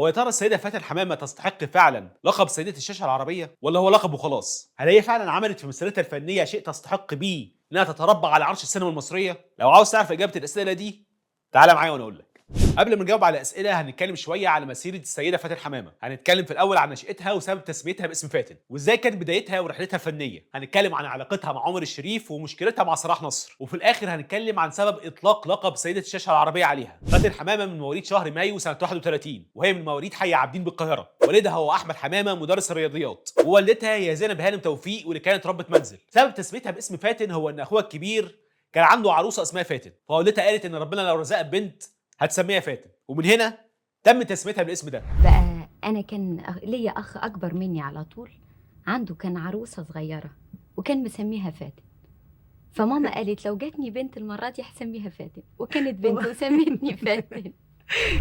هو يا ترى السيدة فاتن حمامة تستحق فعلا لقب سيدة الشاشة العربية ولا هو لقب وخلاص؟ هل هي فعلا عملت في مسيرتها الفنية شيء تستحق بيه انها تتربع على عرش السينما المصرية؟ لو عاوز تعرف اجابة الأسئلة دي تعالى معايا وانا اقول لك. قبل ما نجاوب على الاسئله هنتكلم شويه على مسيره السيده فاتن حمامه. هنتكلم في الاول عن نشاتها وسبب تسميتها باسم فاتن وازاي كانت بدايتها ورحلتها الفنيه. هنتكلم عن علاقتها مع عمر الشريف ومشكلتها مع صلاح نصر، وفي الاخر هنتكلم عن سبب اطلاق لقب سيده الشاشه العربيه عليها. فاتن حمامه من مواليد شهر مايو سنه 31 وهي من مواليد حي عابدين بالقاهره. والدها هو احمد حمامه مدرس الرياضيات، ووالدتها هي زينب هانم توفيق واللي كانت ربة منزل. سبب تسميتها باسم فاتن هو ان اخوها الكبير كان عنده عروسه اسمها فاتن، فوالدتها قالت ان ربنا لو رزقها بنت هتسميها فاتن، ومن هنا تم تسميتها بالاسم ده. بقى أنا كان ليا أخ أكبر مني على طول، عنده كان عروسة صغيرة وكان مسميها فاتن، فماما قالت لو جاتني بنت المرة دي هسميها فاتن، وكانت بنت وسمتني فاتن.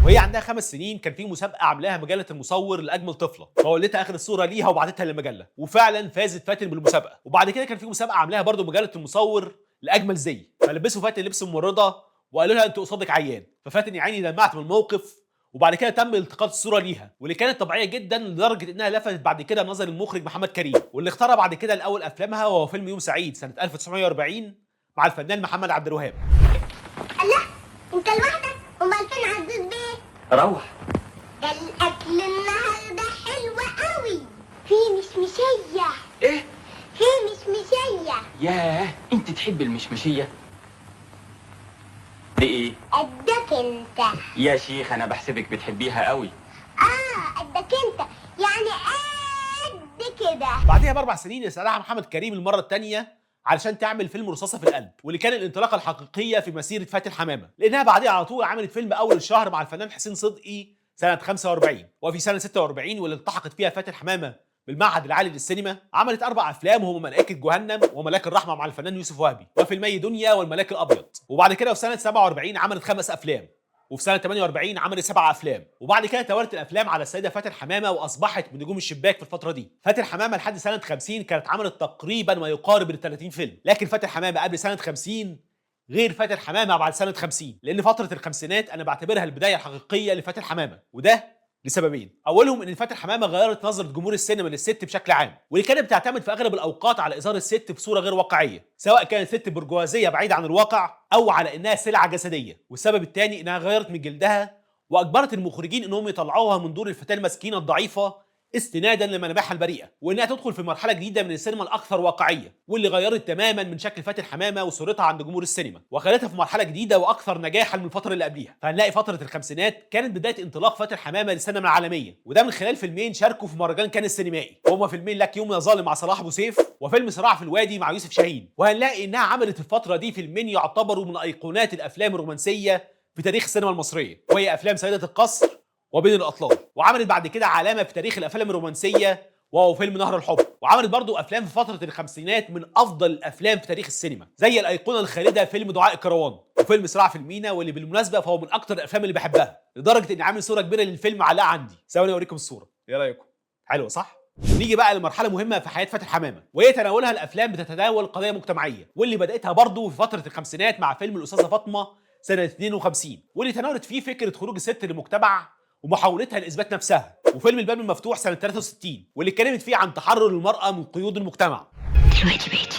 وهي عندها 5 سنين كان في مسابقه عاملاها مجله المصور لاجمل طفله، فوالدتها اخذت الصوره ليها وبعتتها للمجله، وفعلا فازت فاتن بالمسابقه. وبعد كده كان في مسابقه عاملاها برضو مجله المصور لاجمل زي، فلبسوا فاتن لبس ممرضه وقالوا لها انت قصادك عيان، ففاتن يا عيني دمعت من الموقف. وبعد كده تم التقاط الصوره ليها واللي كانت طبيعيه جدا لدرجه انها لفتت بعد كده نظر المخرج محمد كريم، واللي اختار بعد كده لاول افلامها وهو فيلم يوم سعيد سنه 1940 مع الفنان محمد عبد الوهاب. الله، انت لوحدك؟ امال فين عزيز بيه؟ روح. ده الاكل النهارده حلو قوي، في مشمشيه. ايه؟ في مشمشيه. ياه، انت تحب المشمشيه دي؟ ايه قدك انت. يا شيخ، انا بحسبك بتحبيها قوي. قدك انت يعني قد كده. بعدها ب4 سنين استدعى محمد كريم المره الثانيه علشان تعمل فيلم رصاصه في القلب، واللي كان الانطلاقه الحقيقيه في مسيره فاتن حمامه، لانها بعدها على طول عملت فيلم اول الشهر مع الفنان حسين صدقي سنه 45، وفي سنه 46 واللي التحقت فيها فاتن حمامه بالمعهد العالي للسينما عملت 4 افلام وهم ملائكه جهنم وملاك الرحمه مع الفنان يوسف وهبي وفيلمي دنيا والملاك الابيض. وبعد كده في سنه 47 عملت 5 افلام، وفي سنه 48 عملت 7 افلام. وبعد كده توالت الافلام على السيده فاتن حمامه واصبحت من نجوم الشباك في الفتره دي. فاتن حمامه لحد سنه 50 كانت عملت تقريبا ما يقارب ال 30 فيلم، لكن فاتن حمامه قبل سنه 50 غير فاتن حمامه بعد سنه 50، لان فتره الخمسينات انا بعتبرها البدايه الحقيقيه لفاتن حمامه، وده لسببين. اولهم ان فاتن حمامه غيرت نظره جمهور السينما للست بشكل عام، واللي كانت بتعتمد في اغلب الاوقات على اظهار الست بصوره غير واقعيه، سواء كانت ست برجوازيه بعيده عن الواقع او على انها سلعه جسديه. والسبب الثاني انها غيرت من جلدها واجبرت المخرجين انهم يطلعوها من دور الفتاه المسكينه الضعيفه استنادا لملامحها البريئه، وانها تدخل في مرحله جديده من السينما الاكثر واقعيه، واللي غيرت تماما من شكل فاتن حمامه وصورتها عند جمهور السينما وخلتها في مرحله جديده واكثر نجاحا من الفتره اللي قبليها. فهنلاقي فتره الخمسينات كانت بدايه انطلاق فاتن حمامه للسينما العالميه، وده من خلال فيلمين شاركوا في مهرجان كان السينمائي، وهما فيلمين لك يوم يا ظالم مع صلاح ابو سيف وفيلم صراع في الوادي مع يوسف شاهين. وهنلاقي انها عملت في الفتره دي فيلمين يعتبروا من ايقونات الافلام الرومانسيه في تاريخ السينما المصريه، وهي افلام سيده القصر وبين الاطلال. وعملت بعد كده علامه في تاريخ الافلام الرومانسيه وهو فيلم نهر الحب. وعملت برضو افلام في فتره الخمسينات من افضل الافلام في تاريخ السينما، زي الايقونه الخالده فيلم دعاء الكروان وفيلم صراع في المينا، واللي بالمناسبه فهو من اكتر الافلام اللي بحبها، لدرجه اني عامل صوره كبيره للفيلم معلقه عندي. ثواني اوريكم الصوره، ايه رايكم؟ حلوه صح؟ نيجي بقى لمرحله مهمه في حياه فاتن حمامه، وهي تناولها الافلام بتتناول قضايا مجتمعيه، واللي بداتها برضو في فتره الخمسينات مع فيلم الاستاذه فاطمه سنه 52، واللي تناولت فيه فكره خروج الست للمجتمع ومحاولتها لاثبات نفسها. وفيلم الباب المفتوح سنه 63 واللي اتكلمت فيه عن تحرر المراه من قيود المجتمع. دلوقتي بقيت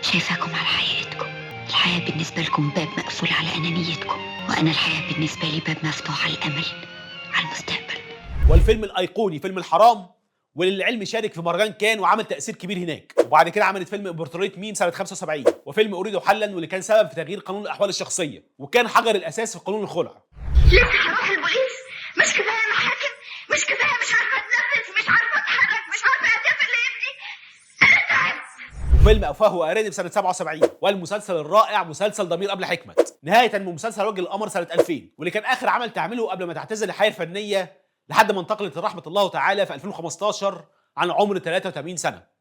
شايفاكم على حقيقتكم، الحياة بالنسبة لكم باب مقفول على أنانيتكم، وأنا الحياة بالنسبة لي باب مفتوح على الأمل، على المستقبل. والفيلم الايقوني فيلم الحرام، واللي العلم شارك في مهرجان كان وعمل تاثير كبير هناك. وبعد كده عملت فيلم امبراطوريه ميم سنه 75 وفيلم اريد حلا، واللي كان سبب في تغيير قانون الاحوال الشخصيه وكان حجر الاساس في قانون الخلع. لسه هروح البوليس؟ مش كفايه محاكم؟ مش كفايه مش عارفه اتنفس، مش عارفه اتحرك، مش عارفه اهدف لابني؟ انا تعبت. وفيلم افواه وارانب سنه 77 والمسلسل الرائع مسلسل ضمير قبل حكمت، نهايه من مسلسل وجه القمر سنه 2000، واللي كان اخر عمل تعمله قبل ما تعتزل الحياه الفنيه لحد ما انتقلت لرحمه الله تعالى في 2015 عن عمر 83 سنه.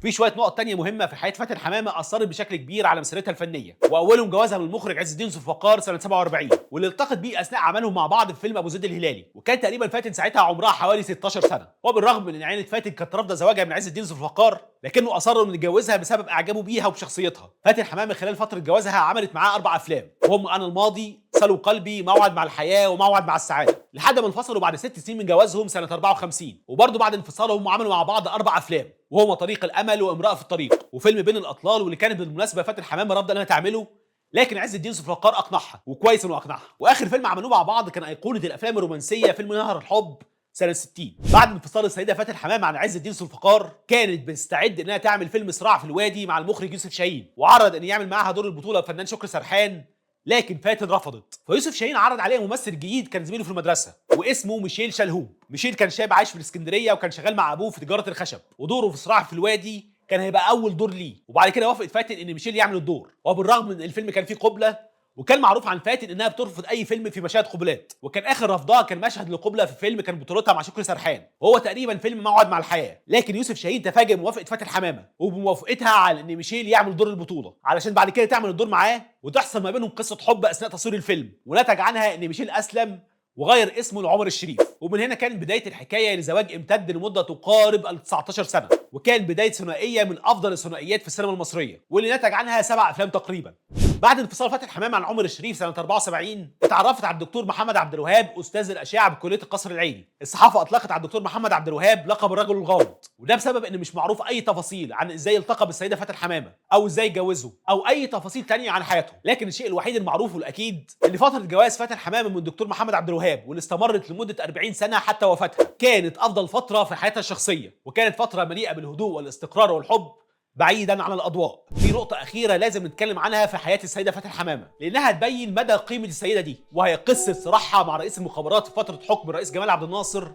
في شويه نقط تانية مهمه في حياه فاتن حمامه اثرت بشكل كبير على مسيرتها الفنيه، واولهم جوازها من المخرج عز الدين ذوالفقار سنه 47، واللي التقت بيه اثناء عملهم مع بعض في فيلم ابو زيد الهلالي، وكان تقريبا فاتن ساعتها عمرها حوالي 16 سنه. وبالرغم من ان عيله فاتن كانت رافضه زواجها من عز الدين ذوالفقار، لكنه اصر انه يتجوزها بسبب اعجابه بيها وبشخصيتها. فاتن حمامه خلال فتره جوازها عملت معاه 4 افلام، وهم انا الماضي، سلو قلبي، موعد مع الحياه، وموعد مع السعاده، لحد ما انفصلوا بعد 6 سنين من جوازهم سنه 54. وبرضه بعد انفصالهم عملوا مع بعض 4 افلام، وهما طريق الامل، وامراه في الطريق، وفيلم بين الاطلال، واللي كانت بالمناسبه فاتن حمامه رافضه انها تعمله، لكن عز الدين ذوالفقار اقنعها، وكويس انه اقنعها. واخر فيلم عملوه مع بعض كان ايقونه الافلام الرومانسيه، فيلم نهر الحب سنه 60. بعد انفصال السيده فاتن حمامه عن عز الدين ذوالفقار، كانت بتستعد انها تعمل فيلم صراع في الوادي مع المخرج يوسف شاهين، وعرض ان يعمل معاها دور البطوله الفنان شكري سرحان، لكن فاتن رفضت. فيوسف شاهين عرض عليها ممثل جديد كان زميله في المدرسه واسمه ميشيل شلهوب. ميشيل كان شاب عايش في الاسكندريه، وكان شغال مع ابوه في تجاره الخشب، ودوره في صراع في الوادي كان هيبقى اول دور ليه. وبعد كده وافقت فاتن ان ميشيل يعمل الدور، وبالرغم من ان الفيلم كان فيه قبله، وكان معروف عن فاتن انها بترفض اي فيلم في مشاهد قبلات، وكان اخر رفضها كان مشهد لقبله في فيلم كان بطولتها مع شكري سرحان، وهو تقريبا فيلم موعد مع الحياه. لكن يوسف شاهين تفاجئ بموافقه فاتن حمامه وبموافقتها على ان ميشيل يعمل دور البطوله، علشان بعد كده تعمل الدور معاه، وتحصل ما بينهم قصه حب اثناء تصوير الفيلم، ونتج عنها ان ميشيل اسلم وغير اسمه لعمر الشريف. ومن هنا كانت بدايه الحكايه لزواج امتد لمده تقارب ال 19 سنه، وكان بدايه ثنائيه من افضل الثنائيات في السينما المصريه، واللي نتج عنها 7 افلام تقريبا. بعد انفصال فاتن حمامه عن عمر الشريف سنه 74، اتعرفت على الدكتور محمد عبد الوهاب استاذ الاشعه بكليه القصر العيني. الصحافه اطلقت على الدكتور محمد عبد الوهاب لقب الرجل الغامض، وده بسبب ان مش معروف اي تفاصيل عن ازاي التقى بالسيده فاتن حمامه، او ازاي اتجوزوا، او اي تفاصيل تانية عن حياتهم. لكن الشيء الوحيد المعروف والاكيد ان فتره جواز فاتن حمامه من الدكتور محمد عبد الوهاب، واللي استمرت لمده 40 سنه حتى وفاتها، كانت افضل فتره في حياتها الشخصيه، وكانت فتره مليئه بالهدوء والاستقرار والحب بعيدا عن الاضواء. في نقطه اخيره لازم نتكلم عنها في حياه السيده فاتن حمامه، لانها تبين مدى قيمه السيده دي، وهي قصه صراعها مع رئيس المخابرات في فتره حكم الرئيس جمال عبد الناصر،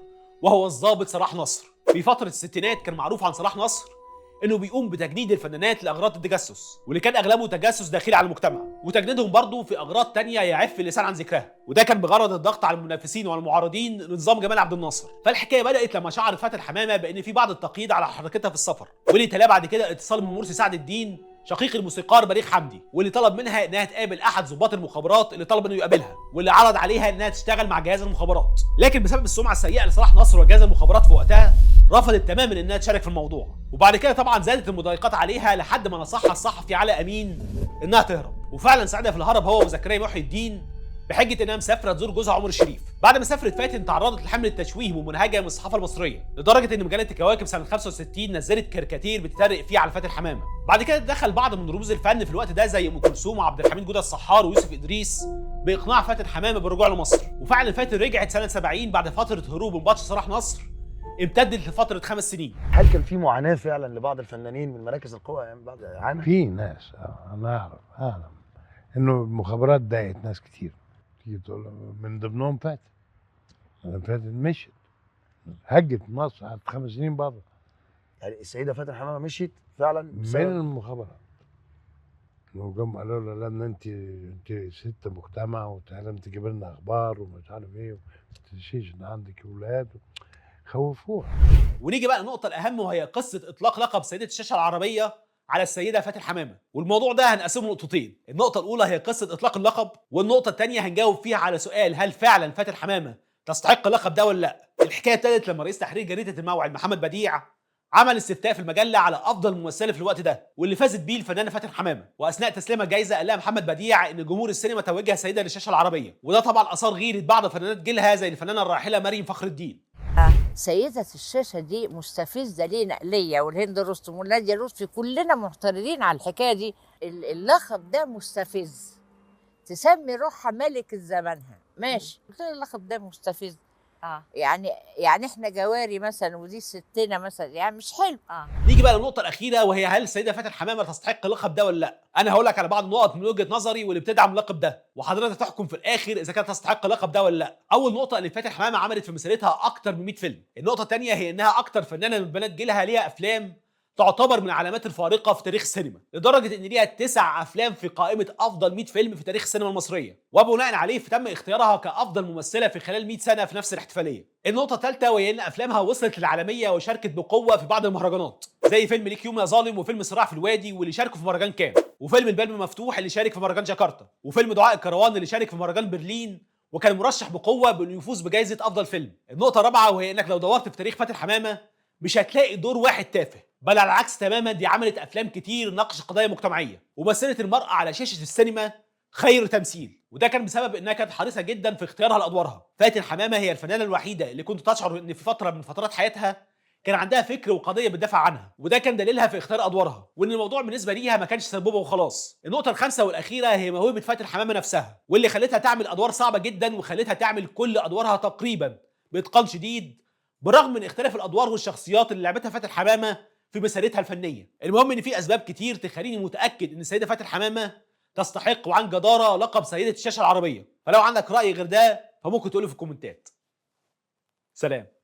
وهو الضابط صلاح نصر. في فتره الستينات كان معروف عن صلاح نصر انه بيقوم بتجنيد الفنانات لاغراض التجسس، واللي كان اغلبه تجسس داخلي على المجتمع، وتجنيدهم برضه في اغراض تانية يعف اللسان عن ذكرها، وده كان بغرض الضغط على المنافسين والمعارضين لنظام جمال عبد الناصر. فالحكايه بدات لما شعرت فاتن حمامه بان في بعض التقييد على حركتها في السفر، واللي تلا بعد كده اتصال من مرسي سعد الدين شقيق الموسيقار بليغ حمدي، واللي طلب منها انها تقابل احد ضباط المخابرات اللي طلب انه يقابلها، واللي عرض عليها انها تشتغل مع جهاز المخابرات. لكن بسبب السمعه السيئه لصلاح نصر وجهاز المخابرات في وقتها، رفضت تماما انها تشارك في الموضوع. وبعد كده طبعا زادت المضايقات عليها لحد ما نصحها الصحفي علاء امين انها تهرب، وفعلا ساعدها في الهرب هو وزكريا محي الدين بحجه انها مسافره تزور جوزها عمر الشريف. بعد ما سافرت فاتن تعرضت لحمله تشويه ومنهجه من الصحافه المصريه، لدرجه ان مجله الكواكب سنه 65 نزلت كاريكاتير بتتريق فيه على فاتن حمامه. بعد كده دخل بعض من رموز الفن في الوقت ده زي ام كلثوم وعبد الحميد جودة الصحار ويوسف ادريس باقناع فاتن حمامه بالرجوع لمصر. وفعلا فاتن رجعت سنه 70 بعد فتره هروب من بطش صلاح نصر امتدت لفتره 5 سنين. هل كان في معاناه فعلا لبعض الفنانين من مراكز القوى يعني بعد عام؟ في ناس انا اعلم انه المخابرات ضايقت ناس كتير، تيجي تقول من ضمنهم فاتن مشيت هجت مصر، قعدت 5 سنين بره. يعني السيده فاتن حمامه مشيت فعلا من المخابرات، وجم قالوا لها لان انت ست مجتمع وتعلم تجيب لنا اخبار ومش عارف ايه، وما تنسيش ان عندك اولاد، خوفوها. ونيجي بقى للنقطه الاهم، وهي قصه اطلاق لقب سيده الشاشه العربيه على السيده فاتن حمامه. والموضوع ده هنقسمه نقطتين، النقطه الاولى هي قصه اطلاق اللقب، والنقطه الثانيه هنجاوب فيها على سؤال هل فعلا فاتن حمامه تستحق اللقب ده ولا لا. الحكايه ابتدت لما رئيس تحرير جريده الموعد محمد بديع عمل استفتاء في المجله على افضل ممثله في الوقت ده، واللي فازت بيه الفنانه فاتن حمامه. واثناء تسليمها الجائزه قال لها محمد بديع ان جمهور السينما توجها سيده للشاشه العربيه، وده طبعا اثار غيره بعض فنانات جيلها زي الفنانه الراحله مريم فخر الدين. سيدة الشاشة دي مستفزة لينا ليا والهند رستم ونادية لطفي، كلنا معترضين على الحكاية دي. اللقب ده مستفز، تسمي روحها ملكة زمانها ماشي، قلت لها اللقب ده مستفز. يعني احنا جواري مثلا ودي ستنا مثلا، يعني مش حلو. نيجي بقى للنقطه الاخيره، وهي هل السيده فاتن حمامه تستحق اللقب ده ولا لا. انا هقول لك على بعض النقط من وجهه نظري واللي بتدعم اللقب ده، وحضرتك تحكم في الاخر اذا كانت تستحق اللقب ده ولا لا. اول نقطه ان فاتن حمامه عملت في مسيرتها اكتر من 100 فيلم. النقطه الثانيه هي انها اكتر فنانه من بنات جيلها ليها افلام تعتبر من العلامات الفارقه في تاريخ السينما، لدرجه ان ليها 9 افلام في قائمه افضل 100 فيلم في تاريخ السينما المصريه، وبناء عليه تم اختيارها كافضل ممثله في خلال 100 سنه في نفس الاحتفاليه. النقطه الثالثه وهي ان افلامها وصلت للعالميه وشاركت بقوه في بعض المهرجانات، زي فيلم ليك يوم يا ظالم، وفيلم صراع في الوادي واللي شاركوا في مهرجان كان، وفيلم الباب مفتوح اللي شارك في مهرجان جاكرتا، وفيلم دعاء الكروان اللي شارك في مهرجان برلين وكان مرشح بقوه بانه يفوز بجائزه افضل فيلم. النقطه الرابعه وهي انك لو دورت في تاريخ فاتن حمامه مش هتلاقي دور واحد تافه، بل على العكس تماما دي عملت افلام كتير ناقشت قضايا مجتمعيه ومثلت المراه على شاشه السينما خير تمثيل، وده كان بسبب انها كانت حريصه جدا في اختيارها لادوارها. فاتن حمامه هي الفنانه الوحيده اللي كنت تشعر ان في فتره من فترات حياتها كان عندها فكر وقضيه بتدافع عنها، وده كان دليلها في اختيار ادوارها، وان الموضوع بالنسبه ليها ما كانش سبوبه وخلاص. النقطه الخامسه والاخيره هي موهبه فاتن حمامه نفسها، واللي خلتها تعمل ادوار صعبه جدا وخلتها تعمل كل ادوارها تقريبا باتقان شديد، بالرغم من اختلاف الادوار والشخصيات اللي لعبتها فاتن حمامه في مسيرتها الفنيه. المهم ان في اسباب كتير تخليني متاكد ان السيده فاتن حمامه تستحق وعن جداره لقب سيده الشاشه العربيه، فلو عندك راي غير ده فممكن تقوله في الكومنتات. سلام.